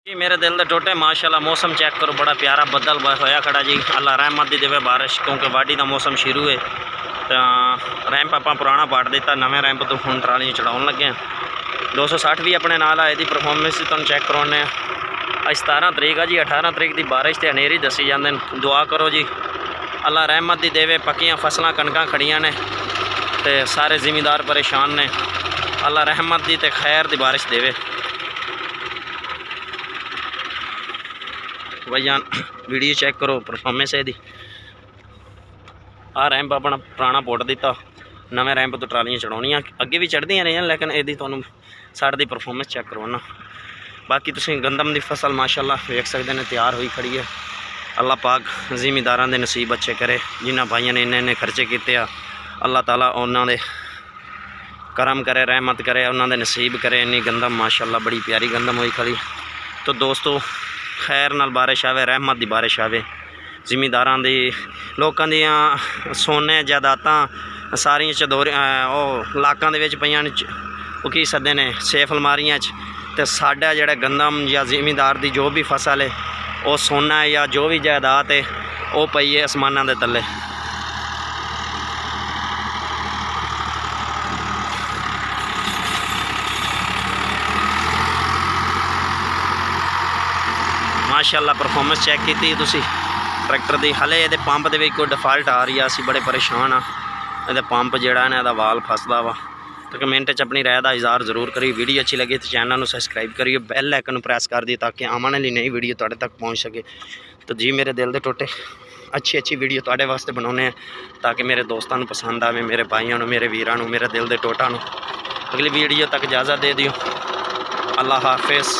मेरे दिल दे टोटे माशाल्लाह मौसम चेक करो, बड़ा प्यारा बदल होया खड़ा जी। अल्लाह रहमत दी देवे बारिश, क्योंकि वाढ़ी का मौसम शुरू है। तो रैंप आप पुराना पाट दिता, नवे रैंप तो हुण ट्राली चढ़ाउण लगे। 260 भी अपने नाल आए दी परफॉर्मेंस तुहानूं चेक करवाने। अज 17 तरीक है जी, 18 तरीक की बारिश तो हनेरी दसी जाते हैं। दुआ करो जी अल्लाह रहमत दी देवे, पक्कियां फसलां कणकां खड़ियां ने ते सारे जिमीदार परेशान ने। अल्लाह रहमत दी ते खैर दी बारिश देवे। भाईजान वीडियो चेक करो परफॉर्मेंस है दी। आ रैंप अपना पुराना पुट दिता, नवे रैंप तो ट्रालियां चढ़ाउणियां अगे भी चढ़दियां रहियां, लेकिन यदि तुहानूं साइड दी परफॉर्मेंस चेक करवाना। बाकी तुसीं गंदम की फसल माशाल्लाह वेख सकते हैं तैयार हुई खड़ी है। अल्लाह पाक जिमीदारां दे नसीब अच्छे करे, जिन्हां भाइयों ने इन्ने खर्चे किए आ, अल्लाह ताला उन्हां दे करम करे, रहमत करे, उन्हां दे नसीब करे। इन्नी गंदम माशाल्लाह बड़ी प्यारी गंदम हुई खड़ी। तो दोस्तों खैर नाल बारिश आवे, रहमत दी बारिश आवे। जिमीदारां दी लोकां दियां सोने जायदादां सारियां चदोरी लाकां दे विच पईयां ने, ओह की सदे ने सेफ अलमारियां च। ते साडा जिहड़ा गंदम या जिमीदार दी जो भी फसल है वो सोना है या जो भी जायदाद है वो पई है आसमानां दे तले। माशाल्लाह परफॉर्मेंस चेक की तुसी ट्रैक्टर की। हले ये पंप के कोई डिफाल्ट आ रही है, असी बड़े परेशान हाँ। ये पंप जोड़ा है ना वाल फसदा वा। तो कमेंट च अपनी राय का इजहार जरूर करिए। वीडियो अच्छी लगी तो चैनल को सबसक्राइब करिए, बैल आइकन प्रेस कर दिए ताकि आने वाली नई वीडियो तुहाडे तक पहुँच सके। तो जी मेरे दिल के टोटे अच्छी वीडियो तुहाडे वास्ते बनाने हैं ताकि मेरे दोस्तों को पसंद आए, मेरे भाइयों, मेरे वीरों, मेरे दिल के टोटा। अगली वीडियो तक इजाज़त दे दियो। अल्लाह हाफिज़।